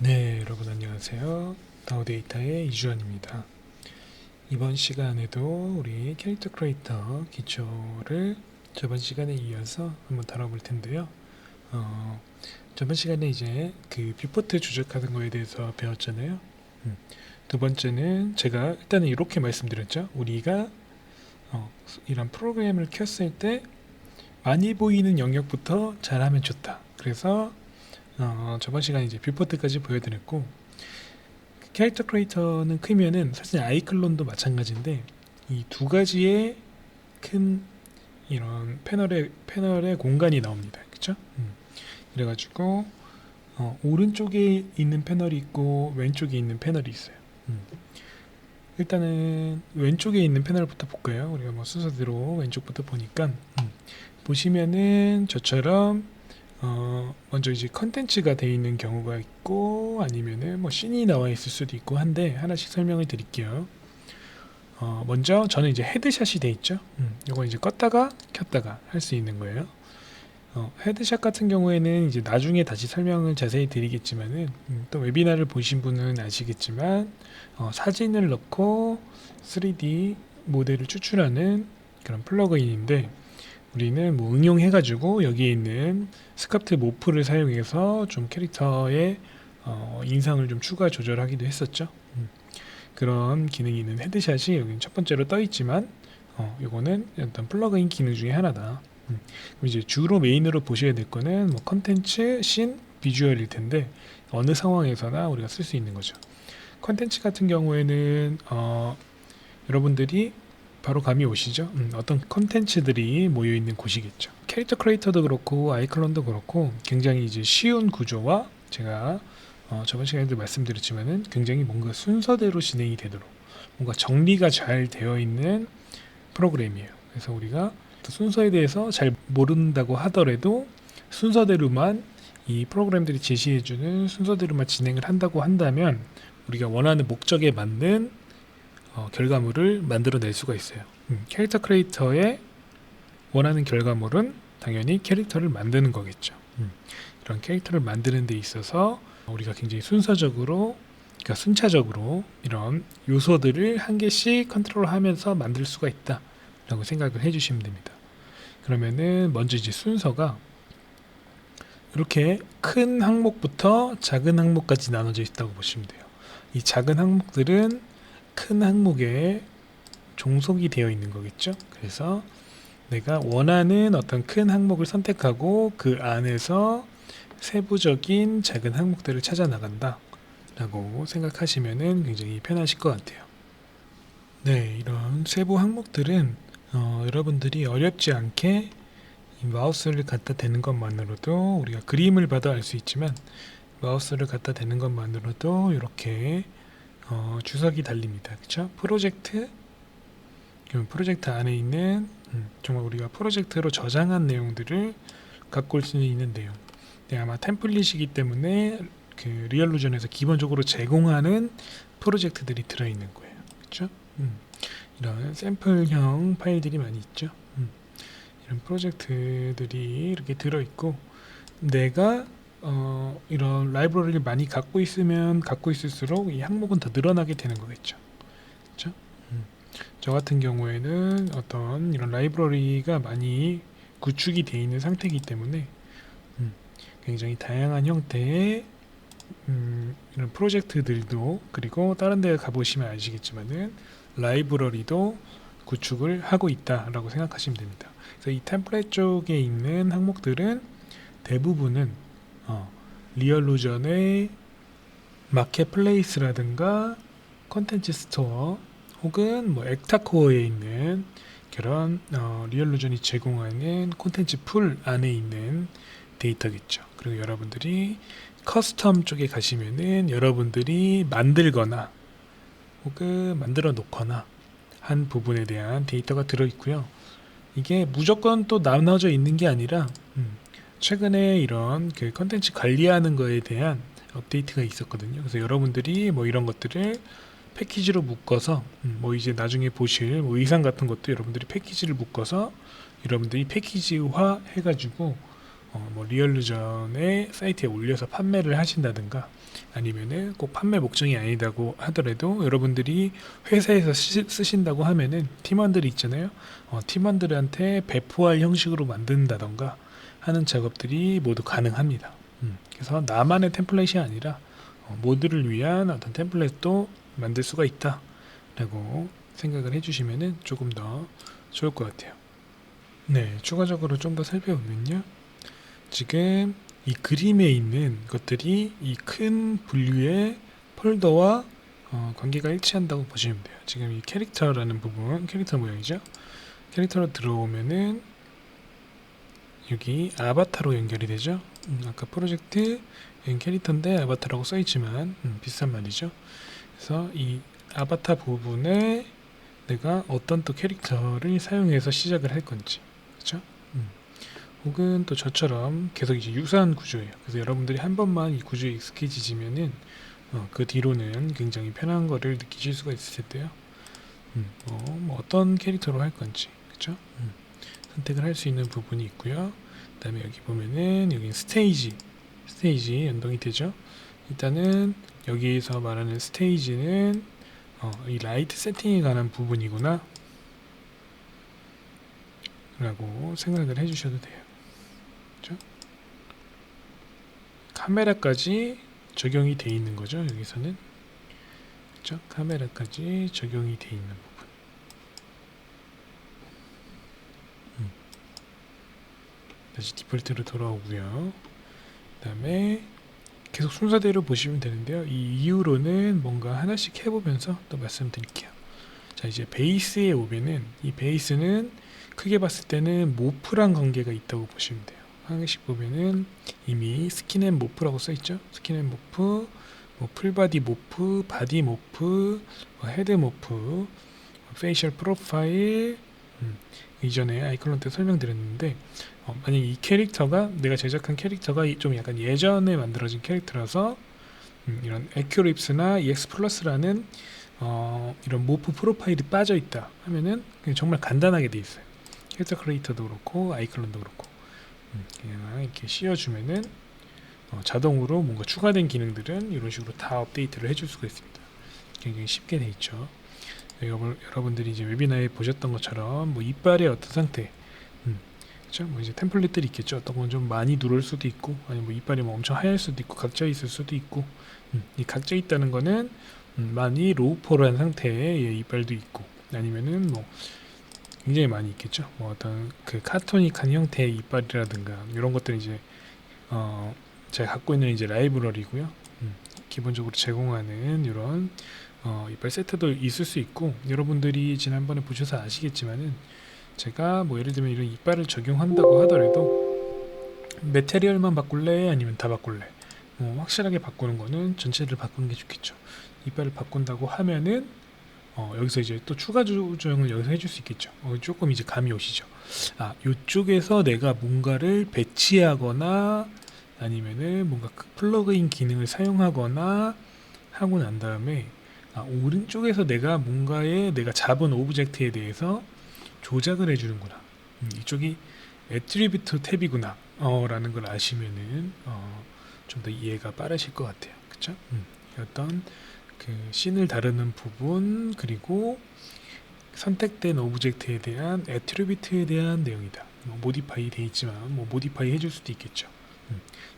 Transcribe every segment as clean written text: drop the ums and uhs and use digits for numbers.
네, 여러분 안녕하세요. 다오데이터의 이주환입니다. 이번 시간에도 우리 캐릭터 크리에이터 기초를 저번 시간에 이어서 한번 다뤄볼 텐데요. 저번 시간에 이제 그 뷰포트 조작하는 거에 대해서 배웠잖아요. 두 번째는 제가 일단은 이렇게 말씀드렸죠. 우리가 이런 프로그램을 켰을 때 많이 보이는 영역부터 잘하면 좋다. 그래서 저번 시간에 이제 뷰포트까지 보여드렸고, 캐릭터 크리에이터는 크면은 사실 아이클론도 마찬가지인데 이 두 가지의 큰 이런 패널의 공간이 나옵니다. 그쵸? 그래가지고 오른쪽에 있는 패널이 있고 왼쪽에 있는 패널이 있어요. 일단은 왼쪽에 있는 패널부터 볼까요? 우리가 뭐 순서대로 왼쪽부터 보니까 보시면은 저처럼 먼저 이제 컨텐츠가 되어 있는 경우가 있고 아니면은 뭐 씬이 나와 있을 수도 있고 한데 하나씩 설명을 드릴게요. 먼저 저는 이제 헤드샷이 돼 있죠. 이거 이제 껐다가 켰다가 할 수 있는 거예요. 헤드샷 같은 경우에는 이제 나중에 다시 설명을 자세히 드리겠지만은 또 웨비나를 보신 분은 아시겠지만 사진을 넣고 3D 모델을 추출하는 그런 플러그인인데 우리는 뭐 응용해가지고 여기에 있는 스크립트 모프를 사용해서 좀 캐릭터의 인상을 좀 추가 조절하기도 했었죠. 그런 기능이 있는 헤드샷이 여기 첫 번째로 떠 있지만 이거는 어떤 플러그인 기능 중에 하나다. 그럼 이제 주로 메인으로 보셔야 될 거는 뭐 컨텐츠, 씬, 비주얼일 텐데 어느 상황에서나 우리가 쓸 수 있는 거죠. 컨텐츠 같은 경우에는 여러분들이 바로 감이 오시죠? 어떤 컨텐츠들이 모여 있는 곳이겠죠. 캐릭터 크리에이터도 그렇고 아이클론도 그렇고 굉장히 이제 쉬운 구조와 제가 저번 시간에도 말씀드렸지만은 굉장히 뭔가 순서대로 진행이 되도록 뭔가 정리가 잘 되어 있는 프로그램이에요. 그래서 우리가 순서에 대해서 잘 모른다고 하더라도 순서대로만 이 프로그램들이 제시해주는 순서대로만 진행을 한다고 한다면 우리가 원하는 목적에 맞는 결과물을 만들어낼 수가 있어요. 캐릭터 크리에이터의 원하는 결과물은 당연히 캐릭터를 만드는 거겠죠. 이런 캐릭터를 만드는 데 있어서 우리가 굉장히 순서적으로, 그러니까 순차적으로 이런 요소들을 한 개씩 컨트롤하면서 만들 수가 있다라고 생각을 해주시면 됩니다. 그러면은 먼저 이제 순서가 이렇게 큰 항목부터 작은 항목까지 나눠져 있다고 보시면 돼요. 이 작은 항목들은 큰 항목에 종속이 되어 있는 거겠죠. 그래서 내가 원하는 어떤 큰 항목을 선택하고 그 안에서 세부적인 작은 항목들을 찾아 나간다 라고 생각하시면은 굉장히 편하실 것 같아요. 네, 이런 세부 항목들은 여러분들이 어렵지 않게 이 마우스를 갖다 대는 것만으로도 우리가 그림을 봐도 알 수 있지만 마우스를 갖다 대는 것만으로도 이렇게 주석이 달립니다. 그쵸? 프로젝트 안에 있는 정말 우리가 프로젝트로 저장한 내용들을 갖고 올 수 있는 내용. 네, 아마 템플릿이기 때문에 그 리얼루전에서 기본적으로 제공하는 프로젝트들이 들어있는 거예요. 그렇죠? 이런 샘플형 파일들이 많이 있죠. 이런 프로젝트들이 이렇게 들어있고 내가 이런 라이브러리를 많이 갖고 있으면 갖고 있을수록 이 항목은 더 늘어나게 되는 거겠죠. 그렇죠? 저 같은 경우에는 어떤 이런 라이브러리가 많이 구축이 되어 있는 상태이기 때문에 굉장히 다양한 형태의 이런 프로젝트들도 그리고 다른 데 가보시면 아시겠지만은 라이브러리도 구축을 하고 있다라고 생각하시면 됩니다. 그래서 이 템플릿 쪽에 있는 항목들은 대부분은 리얼루전의 마켓플레이스라든가 컨텐츠 스토어 혹은 뭐 엑타코어에 있는 그런 리얼루전이 제공하는 콘텐츠 풀 안에 있는 데이터겠죠. 그리고 여러분들이 커스텀 쪽에 가시면은 여러분들이 만들거나 혹은 만들어 놓거나 한 부분에 대한 데이터가 들어 있고요. 이게 무조건 또 나눠져 있는 게 아니라 최근에 이런 그 컨텐츠 관리하는 거에 대한 업데이트가 있었거든요. 그래서 여러분들이 뭐 이런 것들을 패키지로 묶어서 뭐 이제 나중에 보실 뭐 의상 같은 것도 여러분들이 패키지를 묶어서 여러분들이 패키지화 해가지고 뭐 리얼루전의 사이트에 올려서 판매를 하신다든가, 아니면은 꼭 판매 목적이 아니다고 하더라도 여러분들이 회사에서 쓰신다고 하면은 팀원들이 있잖아요. 팀원들한테 배포할 형식으로 만든다던가 하는 작업들이 모두 가능합니다. 그래서 나만의 템플릿이 아니라 모두를 위한 어떤 템플릿도 만들 수가 있다라고 생각을 해주시면은 조금 더 좋을 것 같아요. 네, 추가적으로 좀 더 살펴보면요. 지금 이 그림에 있는 것들이 이 큰 분류의 폴더와 관계가 일치한다고 보시면 돼요. 지금 이 캐릭터라는 부분, 캐릭터 모양이죠. 캐릭터로 들어오면은 여기 아바타로 연결이 되죠. 아까 프로젝트 캐릭터인데 아바타라고 써있지만 비슷한 말이죠. 그래서 이 아바타 부분에 내가 어떤 또 캐릭터를 사용해서 시작을 할 건지, 그렇죠? 혹은 또 저처럼 계속 이제 유사한 구조예요. 그래서 여러분들이 한 번만 이 구조에 익숙해지시면은 그 뒤로는 굉장히 편한 거를 느끼실 수가 있을 텐데요. 뭐 어떤 캐릭터로 할 건지, 그렇죠? 선택을 할 수 있는 부분이 있고요. 그다음에 여기 보면은 여기 스테이지 연동이 되죠. 일단은 여기에서 말하는 스테이지는 이 라이트 세팅에 관한 부분이구나 라고 생각을 해주셔도 돼요. 그렇죠? 카메라까지 적용이 돼 있는 거죠. 여기서는, 그렇죠? 카메라까지 적용이 돼 있는 부분. 다시 디폴트로 돌아오고요. 그 다음에 계속 순서대로 보시면 되는데요. 이 이후로는 뭔가 하나씩 해보면서 또 말씀드릴게요. 자, 이제 베이스에 오면은 이 베이스는 크게 봤을 때는 모프랑 관계가 있다고 보시면 돼요. 하나씩 보면은 이미 스킨 앤 모프라고 써있죠. 스킨 앤 모프, 뭐 풀바디 모프, 바디 모프, 뭐 헤드 모프, 페이셜 프로파일. 이전에 아이콘 때 설명드렸는데, 만약 이 캐릭터가, 내가 제작한 캐릭터가 좀 약간 예전에 만들어진 캐릭터라서 이런 에큐립스나 EX 플러스라는 이런 모프 프로파일이 빠져 있다 하면은 그냥 정말 간단하게 돼 있어요. 캐릭터 크리에이터도 그렇고 아이클론도 그렇고 그냥 이렇게 씌워주면은 자동으로 뭔가 추가된 기능들은 이런 식으로 다 업데이트를 해줄 수가 있습니다. 굉장히 쉽게 돼 있죠. 여러분들이 이제 웨비나에 보셨던 것처럼 뭐 이빨의 어떤 상태, 그렇죠? 뭐 이제 템플릿들이 있겠죠. 어떤 건 좀 많이 누럴 수도 있고, 아니면 뭐 이빨이 뭐 엄청 하얄 수도 있고, 각져 있을 수도 있고, 이 각져 있다는 거는 많이 로우폴한 상태의 이빨도 있고, 아니면은 뭐 굉장히 많이 있겠죠. 뭐 어떤 그 카토닉한 형태의 이빨이라든가 이런 것들은 이제 제가 갖고 있는 이제 라이브러리고요. 기본적으로 제공하는 이런 이빨 세트도 있을 수 있고, 여러분들이 지난번에 보셔서 아시겠지만은 제가 뭐 예를 들면 이런 이빨을 적용한다고 하더라도 매테리얼만 바꿀래 아니면 다 바꿀래, 확실하게 바꾸는 거는 전체를 바꾸는 게 좋겠죠. 이빨을 바꾼다고 하면은 여기서 이제 또 추가 조정을 여기서 해줄 수 있겠죠. 조금 이제 감이 오시죠. 이쪽에서 내가 뭔가를 배치하거나 아니면은 뭔가 플러그인 기능을 사용하거나 하고 난 다음에 오른쪽에서 내가 내가 잡은 오브젝트에 대해서 조작을 해주는구나. 이쪽이 애트리뷰트 탭이구나. 라는 걸 아시면은 좀 더 이해가 빠르실 것 같아요. 그쵸? 어떤 그 씬을 다루는 부분, 그리고 선택된 오브젝트에 대한 애트리뷰트에 대한 내용이다. 모디파이 돼 있지만 모디파이 해줄 수도 있겠죠.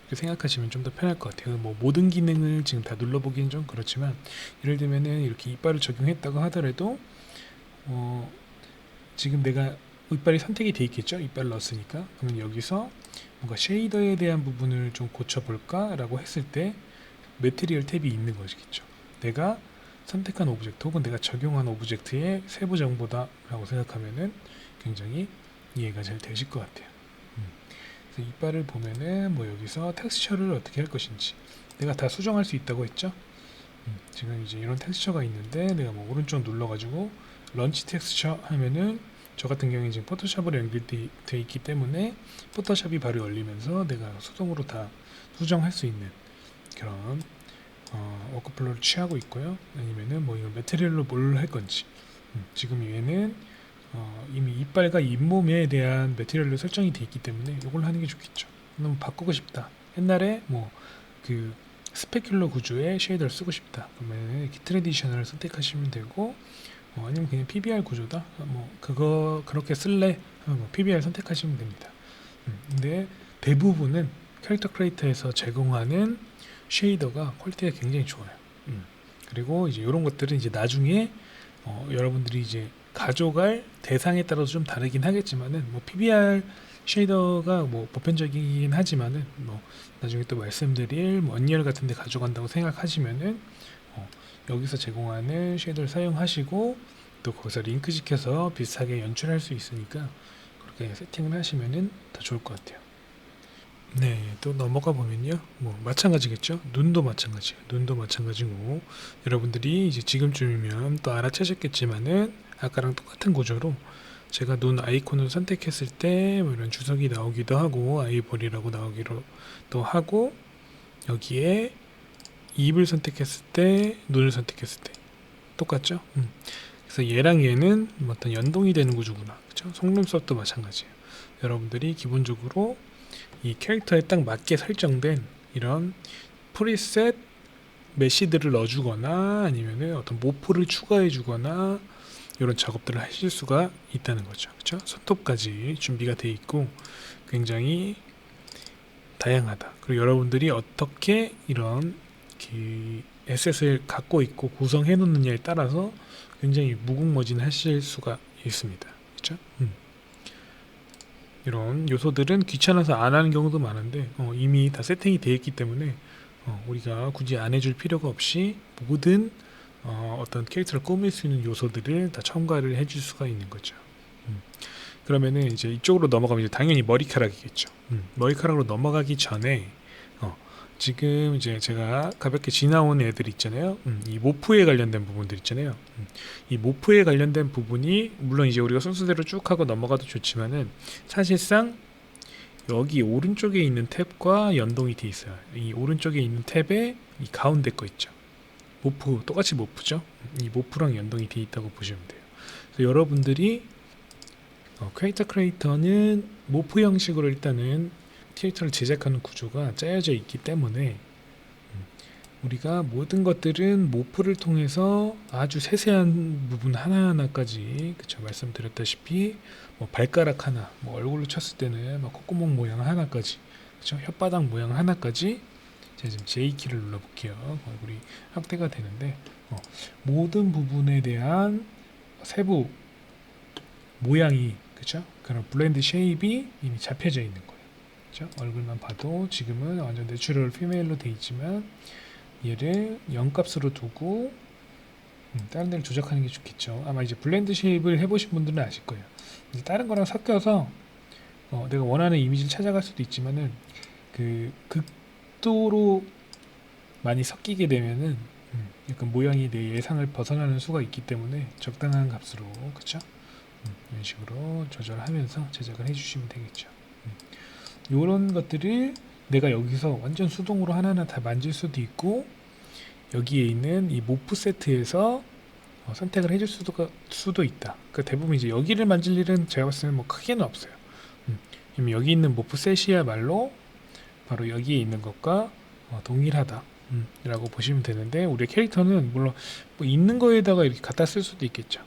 이렇게 생각하시면 좀 더 편할 것 같아요. 모든 기능을 지금 다 눌러보기는 좀 그렇지만, 예를 들면은 이렇게 이빨을 적용했다고 하더라도 지금 내가 이빨이 선택이 돼 있겠죠. 이빨을 넣었으니까. 그러면 여기서 뭔가 쉐이더에 대한 부분을 좀 고쳐볼까 라고 했을 때 매트리얼 탭이 있는 것이겠죠. 내가 선택한 오브젝트 혹은 내가 적용한 오브젝트의 세부 정보다 라고 생각하면은 굉장히 이해가 잘 되실 것 같아요. 그래서 이빨을 보면은 뭐 여기서 텍스처를 어떻게 할 것인지 내가 다 수정할 수 있다고 했죠. 지금 이제 이런 텍스처가 있는데 내가 뭐 오른쪽 눌러가지고 런치 텍스처 하면은 저 같은 경우에 지금 포토샵으로 연결되어 있기 때문에 포토샵이 바로 열리면서 내가 수동으로 다 수정할 수 있는 그런 워크플로우를 취하고 있고요. 아니면은 뭐 이거 매트리얼로 뭘 할 건지, 지금 얘는 이미 이빨과 잇몸에 대한 매트리얼로 설정이 되어 있기 때문에 이걸 하는 게 좋겠죠. 너무 바꾸고 싶다. 옛날에 뭐 그 스페큘러 구조의 쉐이더를 쓰고 싶다. 그러면 이렇게 트레디셔널을 선택하시면 되고, 아니면 그냥 PBR 구조다. 뭐 그거 그렇게 쓸래? 하면 뭐 PBR 선택하시면 됩니다. 근데 대부분은 캐릭터 크리에이터에서 제공하는 쉐이더가 퀄리티가 굉장히 좋아요. 그리고 이제 이런 것들은 이제 나중에 여러분들이 이제 가져갈 대상에 따라서 좀 다르긴 하겠지만은 뭐 PBR 쉐이더가 뭐 보편적이긴 하지만은 뭐 나중에 또 말씀드릴 뭐 언리얼 같은 데 가져간다고 생각하시면은 여기서 제공하는 쉐이더를 사용하시고 또 거기서 링크 시켜서 비슷하게 연출할 수 있으니까 그렇게 세팅을 하시면은 더 좋을 것 같아요. 네, 또 넘어가 보면요. 뭐 마찬가지겠죠. 눈도 마찬가지예요. 눈도 마찬가지고 여러분들이 이제 지금쯤이면 또 알아채셨겠지만은 아까랑 똑같은 구조로 제가 눈 아이콘을 선택했을 때 뭐 이런 주석이 나오기도 하고 아이보리라고 나오기로 또 하고 여기에 입을 선택했을 때 눈을 선택했을 때 똑같죠? 그래서 얘랑 얘는 어떤 연동이 되는 구조구나. 그렇죠? 속눈썹도 마찬가지예요. 여러분들이 기본적으로 이 캐릭터에 딱 맞게 설정된 이런 프리셋 메시들을 넣어주거나 아니면은 어떤 모프를 추가해주거나 이런 작업들을 하실 수가 있다는 거죠. 그렇죠? 손톱까지 준비가 되어 있고 굉장히 다양하다. 그리고 여러분들이 어떻게 이런 에셋을 갖고 있고 구성해 놓느냐에 따라서 굉장히 무궁무진하실 수가 있습니다. 그렇죠? 이런 요소들은 귀찮아서 안 하는 경우도 많은데 이미 다 세팅이 되어 있기 때문에 우리가 굳이 안 해줄 필요가 없이 모든 어떤 캐릭터를 꾸밀 수 있는 요소들을 다 첨가를 해줄 수가 있는 거죠. 그러면은 이제 이쪽으로 넘어가면 이제 당연히 머리카락이겠죠. 머리카락으로 넘어가기 전에 지금 이제 제가 가볍게 지나온 애들 있잖아요. 이 모프에 관련된 부분들 있잖아요. 이 모프에 관련된 부분이 물론 이제 우리가 순서대로 쭉 하고 넘어가도 좋지만은 사실상 여기 오른쪽에 있는 탭과 연동이 돼 있어요. 이 오른쪽에 있는 탭에 이 가운데 거 있죠. 모프 똑같이 모프죠. 이 모프랑 연동이 돼 있다고 보시면 돼요. 그래서 여러분들이 캐릭터 크리에이터는 모프 형식으로 일단은 캐릭터를 제작하는 구조가 짜여져 있기 때문에 우리가 모든 것들은 모프를 통해서 아주 세세한 부분 하나하나까지 그쵸 말씀드렸다시피 뭐 발가락 하나, 뭐 얼굴로 쳤을 때는 뭐 콧구멍 모양 하나까지, 그쵸 혓바닥 모양 하나까지 제가 지금 J키를 눌러볼게요. 얼굴이 확대가 되는데 모든 부분에 대한 세부 모양이 그쵸 그런 블렌드 쉐입이 이미 잡혀져 있는 거예요. 그쵸? 얼굴만 봐도 지금은 완전 내추럴 피메일로 돼 있지만 얘를 0값으로 두고 다른 데를 조작하는 게 좋겠죠. 아마 이제 블렌드 쉐입을 해보신 분들은 아실 거예요. 이제 다른 거랑 섞여서 내가 원하는 이미지를 찾아갈 수도 있지만은 그 극도로 많이 섞이게 되면은 약간 모양이 내 예상을 벗어나는 수가 있기 때문에 적당한 값으로 그쵸? 이런 식으로 조절하면서 제작을 해주시면 되겠죠. 이런 것들을 내가 여기서 완전 수동으로 하나하나 다 만질 수도 있고 여기에 있는 이 모프 세트에서 선택을 해줄 수도 있다. 그러니까 대부분 이제 여기를 만질 일은 제가 봤을 때는 뭐 크게는 없어요. 이미 여기 있는 모프 셋이야말로 바로 여기에 있는 것과 동일하다. 라고 보시면 되는데 우리 캐릭터는 물론 뭐 있는 거에다가 이렇게 갖다 쓸 수도 있겠죠.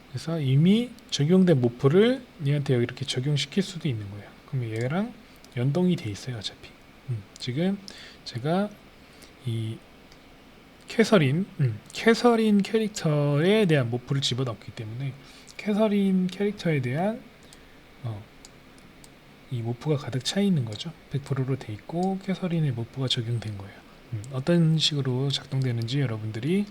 그래서 이미 적용된 모프를 얘한테 이렇게 적용시킬 수도 있는 거예요. 그럼 얘랑 연동이 돼 있어요, 어차피. 지금 제가 이 캐서린 캐릭터에 대한 모프를 집어넣기 때문에 캐서린 캐릭터에 대한 이 모프가 가득 차 있는 거죠. 100%로 돼 있고 캐서린의 모프가 적용된 거예요. 어떤 식으로 작동되는지 여러분들이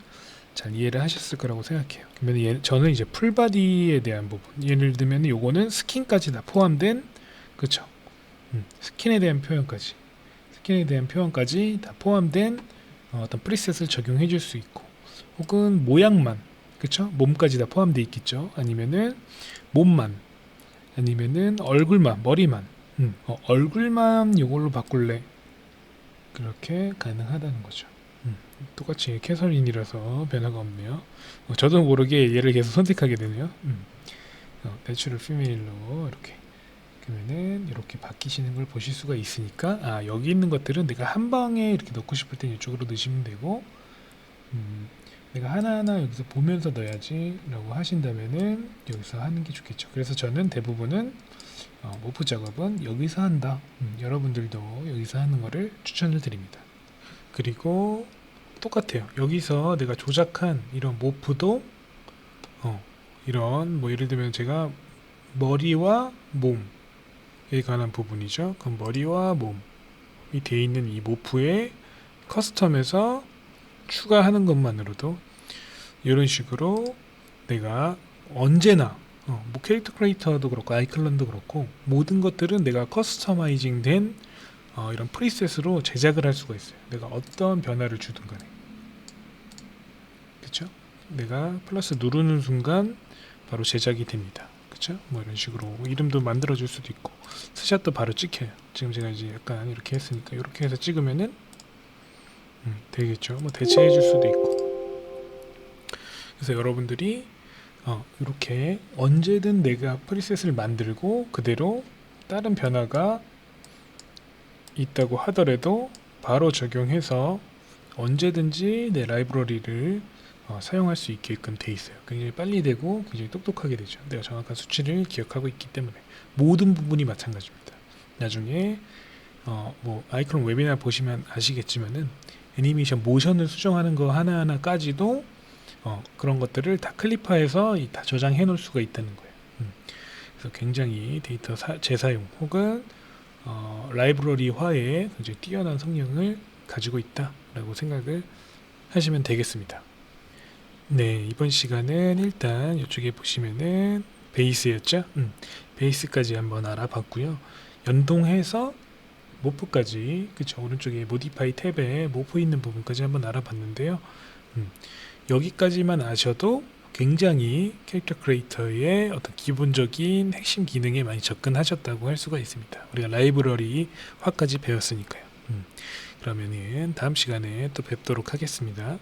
잘 이해를 하셨을 거라고 생각해요. 그러면 저는 이제 풀바디에 대한 부분, 예를 들면 요거는 스킨까지 다 포함된, 그쵸? 스킨에 대한 표현까지 다 포함된 어떤 프리셋을 적용해 줄 수 있고, 혹은 모양만, 그쵸? 몸까지 다 포함되어 있겠죠. 아니면은 몸만, 아니면은 얼굴만, 머리만, 얼굴만 요걸로 바꿀래, 그렇게 가능하다는 거죠. 똑같이 캐서린이라서 변화가 없네요. 저도 모르게 얘를 계속 선택하게 되네요. 내추럴 피메일로 이렇게 그러면은 이렇게 바뀌시는 걸 보실 수가 있으니까 여기 있는 것들은 내가 한 방에 이렇게 넣고 싶을 땐 이쪽으로 넣으시면 되고 내가 하나하나 여기서 보면서 넣어야지 라고 하신다면은 여기서 하는 게 좋겠죠. 그래서 저는 대부분은 모프 작업은 여기서 한다. 여러분들도 여기서 하는 거를 추천을 드립니다. 그리고 똑같아요. 여기서 내가 조작한 이런 모프도 이런 뭐 예를 들면 제가 머리와 몸에 관한 부분이죠. 그럼 머리와 몸이 되어 있는 이 모프에 커스텀에서 추가하는 것만으로도 이런 식으로 내가 언제나 뭐 캐릭터 크리에이터도 그렇고 아이클론도 그렇고 모든 것들은 내가 커스터마이징 된 이런 프리셋으로 제작을 할 수가 있어요. 내가 어떤 변화를 주든 간에. 그쵸? 내가 플러스 누르는 순간 바로 제작이 됩니다. 그쵸? 뭐 이런 식으로 이름도 만들어 줄 수도 있고 스샷도 바로 찍혀요. 지금 제가 이제 약간 이렇게 했으니까 이렇게 해서 찍으면은 되겠죠. 뭐 대체해 줄 수도 있고. 그래서 여러분들이 이렇게 언제든 내가 프리셋을 만들고 그대로 다른 변화가 있다고 하더라도 바로 적용해서 언제든지 내 라이브러리를 사용할 수 있게끔 돼 있어요. 굉장히 빨리 되고 굉장히 똑똑하게 되죠. 내가 정확한 수치를 기억하고 있기 때문에 모든 부분이 마찬가지입니다. 나중에 뭐 아이콘 웨비나 보시면 아시겠지만은 애니메이션 모션을 수정하는 거 하나하나까지도 그런 것들을 다 클립화해서 다 저장해 놓을 수가 있다는 거예요. 그래서 굉장히 데이터 재사용 혹은 라이브러리화에 굉장히 뛰어난 성능을 가지고 있다라고 생각을 하시면 되겠습니다. 네, 이번 시간은 일단 이쪽에 보시면은 베이스였죠? 베이스까지 한번 알아봤고요. 연동해서 모프까지, 그쵸, 오른쪽에 모디파이 탭에 모프 있는 부분까지 한번 알아봤는데요. 여기까지만 아셔도 굉장히 캐릭터 크리에이터의 어떤 기본적인 핵심 기능에 많이 접근하셨다고 할 수가 있습니다. 우리가 라이브러리화까지 배웠으니까요. 그러면은 다음 시간에 또 뵙도록 하겠습니다.